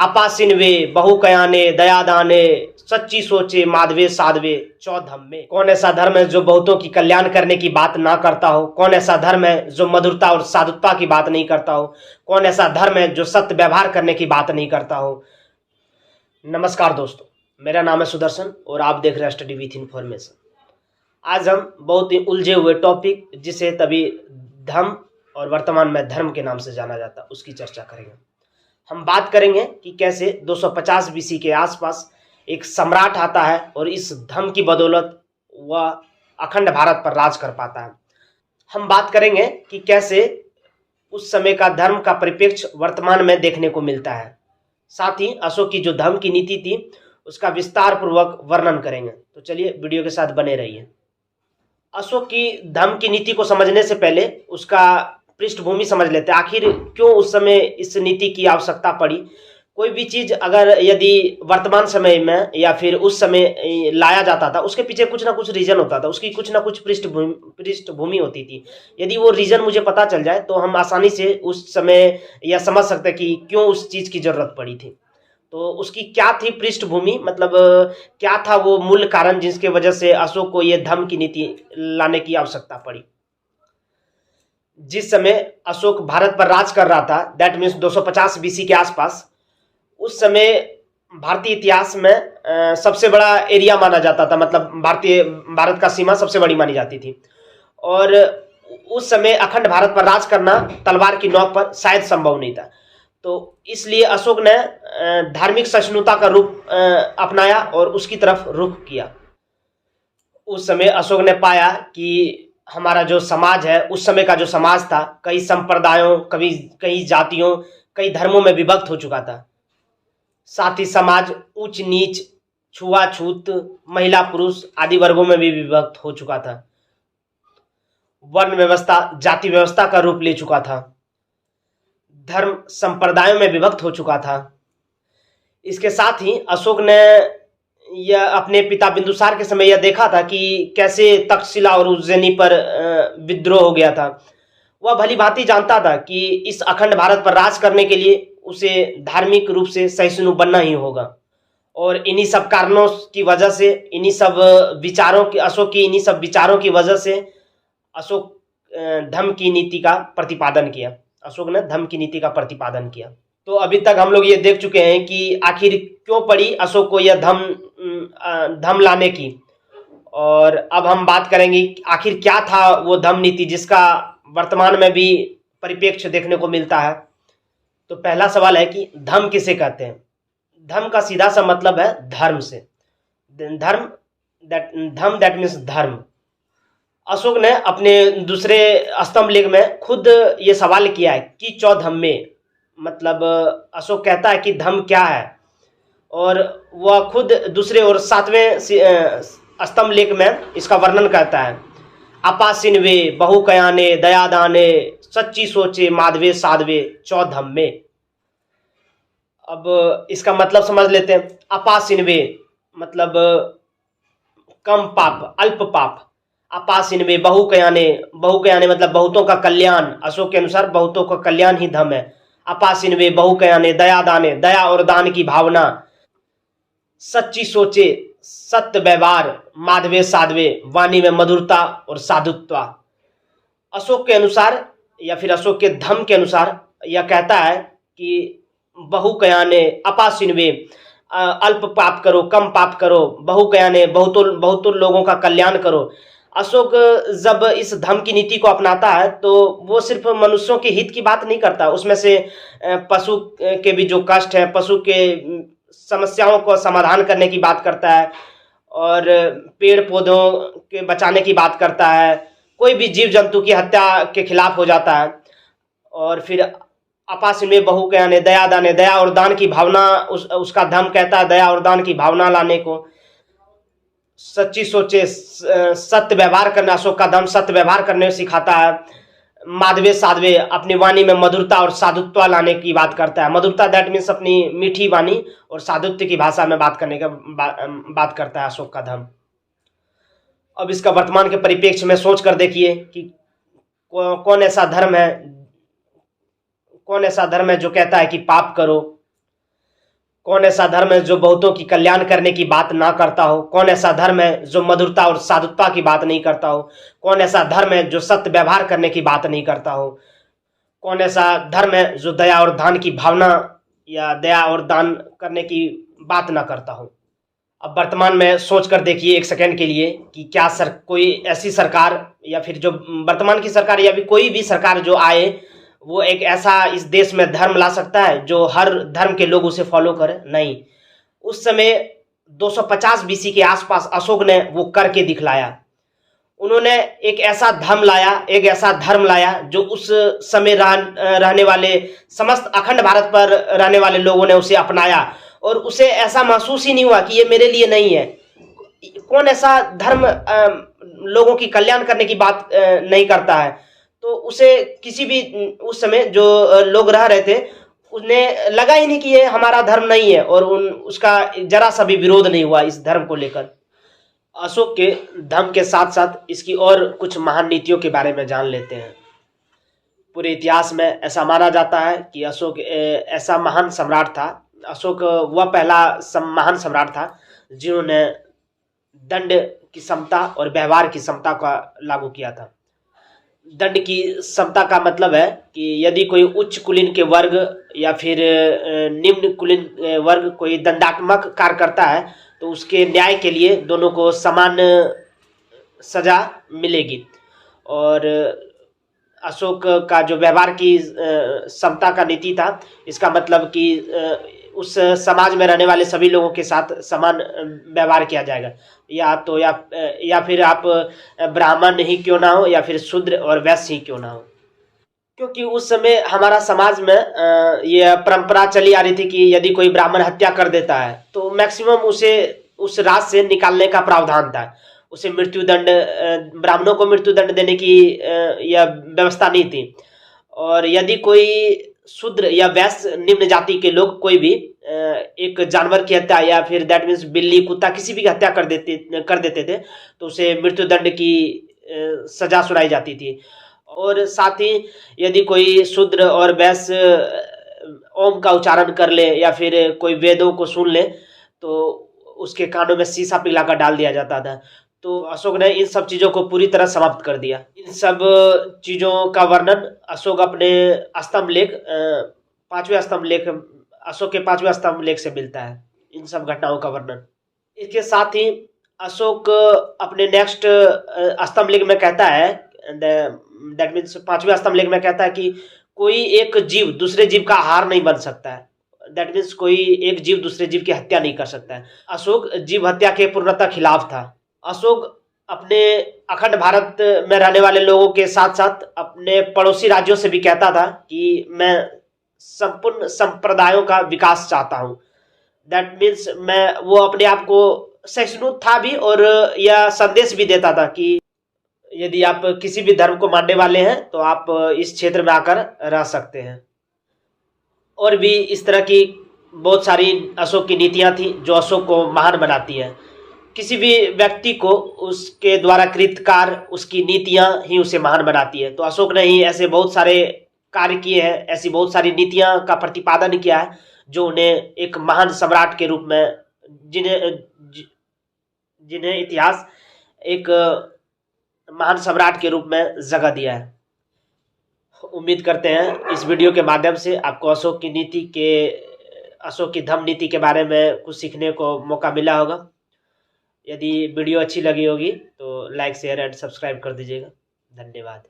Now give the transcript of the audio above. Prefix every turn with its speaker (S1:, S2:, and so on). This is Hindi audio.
S1: आपा सिनवे बहु कयाने दया दाने सच्ची सोचे माधवे साधवे चौधम में। कौन ऐसा धर्म है जो बहुतों की कल्याण करने की बात ना करता हो? कौन ऐसा धर्म है जो मधुरता और साधुता की बात नहीं करता हो? कौन ऐसा धर्म है जो सत्य व्यवहार करने की बात नहीं करता हो? नमस्कार दोस्तों, मेरा नाम है सुदर्शन और आप देख रहे हैं स्टडी विथ इंफॉर्मेशन। आज हम बहुत ही उलझे हुए टॉपिक, जिसे तभी धर्म और वर्तमान में धर्म के नाम से जाना जाता है, उसकी चर्चा करेंगे। हम बात करेंगे कि कैसे 250 बीसी के आसपास एक सम्राट आता है और इस धर्म की बदौलत वह अखंड भारत पर राज कर पाता है। हम बात करेंगे कि कैसे उस समय का धर्म का परिप्रेक्ष्य वर्तमान में देखने को मिलता है। साथ ही अशोक की जो धर्म की नीति थी उसका विस्तार पूर्वक वर्णन करेंगे। तो चलिए वीडियो के साथ बने रहिए। अशोक की धर्म की नीति को समझने से पहले उसका पृष्ठभूमि समझ लेते हैं। आखिर क्यों उस समय इस नीति की आवश्यकता पड़ी? कोई भी चीज अगर यदि वर्तमान समय में या फिर उस समय लाया जाता था, उसके पीछे कुछ ना कुछ रीजन होता था, उसकी कुछ ना कुछ पृष्ठभूमि होती थी। यदि वो रीजन मुझे पता चल जाए तो हम आसानी से उस समय यह समझ सकते हैं कि क्यों उस चीज की जरूरत पड़ी थी। तो उसकी क्या थी पृष्ठभूमि, मतलब क्या था वो मूल कारण जिसके वजह से अशोक को यह धर्म की नीति लाने की आवश्यकता पड़ी। जिस समय अशोक भारत पर राज कर रहा था, दैट मीन्स 250 बीसी के आसपास, उस समय भारतीय इतिहास में सबसे बड़ा एरिया माना जाता था, मतलब भारत का सीमा सबसे बड़ी मानी जाती थी। और उस समय अखंड भारत पर राज करना तलवार की नोक पर शायद संभव नहीं था। तो इसलिए अशोक ने धार्मिक सहिष्णुता का रूप अपनाया और उसकी तरफ रुख किया। उस समय अशोक ने पाया कि हमारा जो समाज है, उस समय का जो समाज था, कई संप्रदायों, कई जातियों, कई धर्मों में विभक्त हो चुका था। साथ ही समाज उच्च नीच, छुआछूत, महिला पुरुष आदि वर्गों में भी विभक्त हो चुका था। वर्ण व्यवस्था जाति व्यवस्था का रूप ले चुका था। धर्म संप्रदायों में विभक्त हो चुका था। इसके साथ ही अशोक ने यह अपने पिता बिंदुसार के समय यह देखा था कि कैसे तक्षशिला और उज्जैनी पर विद्रोह हो गया था। वह भली भांति जानता था कि इस अखंड भारत पर राज करने के लिए उसे धार्मिक रूप से सहिष्णु बनना ही होगा। और इन्हीं सब कारणों की वजह से, इन्हीं सब विचारों की, अशोक की इन्हीं सब विचारों की वजह से अशोक धर्म की नीति का प्रतिपादन किया। अशोक ने धर्म की नीति का प्रतिपादन किया। तो अभी तक हम लोग ये देख चुके हैं कि आखिर क्यों पड़ी अशोक को यह धर्म लाने की। और अब हम बात करेंगे आखिर क्या था वो धर्म नीति जिसका वर्तमान में भी परिप्रेक्ष्य देखने को मिलता है। तो पहला सवाल है कि धर्म किसे कहते हैं? धर्म का सीधा सा मतलब है धर्म से। धर्म दैट मीन्स धर्म। अशोक ने अपने दूसरे स्तंभ लेख में खुद ये सवाल किया है कि चौधम्मे, मतलब अशोक कहता है कि धर्म क्या है, और वह खुद दूसरे और 7वें स्तंभ लेख में इसका वर्णन करता है। आपा सिनवे बहु कयाने दया दाने सच्ची सोचे माधवे साधवे चौधम्मे। अब इसका मतलब समझ लेते हैं। आपा सिनवे मतलब कम पाप, अल्प पाप। आपा सिनवे बहु कयाने मतलब बहुतों का कल्याण। अशोक के अनुसार बहुतों का कल्याण ही धर्म है। आपा सिनवे बहु कयाने दया दाने, दया और दान की भावना। सच्ची सोचे सत्य व्यवहार, माधवे साधवे वाणी में मधुरता और साधुत्वा। अशोक के अनुसार या फिर अशोक के धर्म के अनुसार यह कहता है कि बहु कयाने अपा सिनवे, अल्प पाप करो, कम पाप करो, बहु कयाने बहुतों लोगों का कल्याण करो। अशोक जब इस धर्म की नीति को अपनाता है तो वो सिर्फ मनुष्यों के हित की बात नहीं करता, उसमें से पशु के भी जो कष्ट है, पशु के समस्याओं को समाधान करने की बात करता है, और पेड़ पौधों के बचाने की बात करता है, कोई भी जीव जंतु की हत्या के खिलाफ हो जाता है। और फिर आपस में बहु कयाने दया दाने, दया और दान की भावना, उसका धर्म कहता है दया और दान की भावना लाने को। सच्ची सोचे सत्य व्यवहार करना, अशोक का धर्म सत्य व्यवहार करने सिखाता है। माधवे साधवे अपनी वाणी में मधुरता और साधुत्व लाने की बात करता है। मधुरता दैट मीन्स अपनी मीठी वाणी और साधुत्व की भाषा में बात करने का बात करता है अशोक का धर्म। अब इसका वर्तमान के परिप्रेक्ष्य में सोच कर देखिए कि कौन ऐसा धर्म है जो कहता है कि पाप करो, कौन ऐसा धर्म है जो बहुतों की कल्याण करने की बात ना करता हो? कौन ऐसा धर्म है जो मधुरता और साधुता की बात नहीं करता हो? कौन ऐसा धर्म है जो सत्य व्यवहार करने की बात नहीं करता हो? कौन ऐसा धर्म है जो दया और दान की भावना या दया और दान करने की बात ना करता हो? अब वर्तमान में सोच कर देखिए एक सेकंड के लिए कि क्या कोई ऐसी सरकार या फिर जो वर्तमान की सरकार या फिर कोई भी सरकार जो आए, वो एक ऐसा इस देश में धर्म ला सकता है जो हर धर्म के लोग उसे फॉलो करें? नहीं। उस समय 250 बीसी के आसपास अशोक ने वो करके दिखलाया। उन्होंने एक ऐसा धर्म लाया जो उस समय रहने वाले समस्त अखंड भारत पर रहने वाले लोगों ने उसे अपनाया, और उसे ऐसा महसूस ही नहीं हुआ कि ये मेरे लिए नहीं है। कौन ऐसा धर्म लोगों की कल्याण करने की बात नहीं करता है? तो उसे किसी भी उस समय जो लोग रह रहे थे, उन्हें लगा ही नहीं कि ये हमारा धर्म नहीं है, और उसका जरा सा भी विरोध नहीं हुआ इस धर्म को लेकर। अशोक के धर्म के साथ साथ इसकी और कुछ महान नीतियों के बारे में जान लेते हैं। पूरे इतिहास में ऐसा माना जाता है कि अशोक ऐसा महान सम्राट था। अशोक वह पहला महान सम्राट था जिन्होंने दंड की समता और व्यवहार की समता का लागू किया था। दंड की समता का मतलब है कि यदि कोई उच्च कुलीन के वर्ग या फिर निम्न कुलीन वर्ग कोई दंडात्मक कार्य करता है, तो उसके न्याय के लिए दोनों को समान सजा मिलेगी। और अशोक का जो व्यवहार की समता का नीति था, इसका मतलब कि उस समाज में रहने वाले सभी लोगों के साथ समान व्यवहार किया जाएगा, या फिर आप ब्राह्मण ही क्यों ना हो या फिर शूद्र और वैश्य ही क्यों ना हो। क्योंकि उस समय हमारा समाज में यह परंपरा चली आ रही थी कि यदि कोई ब्राह्मण हत्या कर देता है तो मैक्सिमम उसे उस राज से निकालने का प्रावधान था। उसे मृत्युदंड, ब्राह्मणों को मृत्युदंड देने की यह व्यवस्था नहीं थी। और यदि कोई शूद्र या वैश्य निम्न जाति के लोग कोई भी एक जानवर की हत्या या फिर दैट मीन्स बिल्ली कुत्ता किसी भी की हत्या कर देते थे, तो उसे मृत्युदंड की सजा सुनाई जाती थी। और साथ ही यदि कोई शूद्र और वैश्य ओम का उच्चारण कर ले या फिर कोई वेदों को सुन ले, तो उसके कानों में शीशा पिघलाकर डाल दिया जाता था। तो अशोक ने इन सब चीज़ों को पूरी तरह समाप्त कर दिया। इन सब चीज़ों का वर्णन अशोक अपने स्तंभ लेख, पांचवें स्तंभ लेख, अशोक के 5वें स्तंभ लेख से मिलता है इन सब घटनाओं का वर्णन। इसके साथ ही अशोक अपने नेक्स्ट स्तंभ लेख में कहता है, दैट मीन्स 5वें स्तंभ लेख में कहता है कि कोई एक जीव दूसरे जीव का आहार नहीं बन सकता है। दैट मीन्स कोई एक जीव दूसरे जीव की हत्या नहीं कर सकता है। अशोक जीव हत्या के पूर्णतः खिलाफ था। अशोक अपने अखंड भारत में रहने वाले लोगों के साथ साथ अपने पड़ोसी राज्यों से भी कहता था कि मैं संपूर्ण संप्रदायों का विकास चाहता हूँ। दैट मीन्स वो अपने आप को सहिष्णु था भी, और यह संदेश भी देता था कि यदि आप किसी भी धर्म को मानने वाले हैं तो आप इस क्षेत्र में आकर रह सकते हैं। और भी इस तरह की बहुत सारी अशोक की नीतियां थी जो अशोक को महान बनाती है। किसी भी व्यक्ति को उसके द्वारा कृत कार्य, उसकी नीतियां ही उसे महान बनाती है। तो अशोक ने ही ऐसे बहुत सारे कार्य किए हैं, ऐसी बहुत सारी नीतियां का प्रतिपादन किया है जो उन्हें एक महान सम्राट के रूप में, जिन्हें इतिहास एक महान सम्राट के रूप में जगह दिया है। उम्मीद करते हैं इस वीडियो के माध्यम से आपको अशोक की धम्म नीति के बारे में कुछ सीखने को मौका मिला होगा। यदि वीडियो अच्छी लगी होगी तो लाइक, शेयर एंड सब्सक्राइब कर दीजिएगा। धन्यवाद।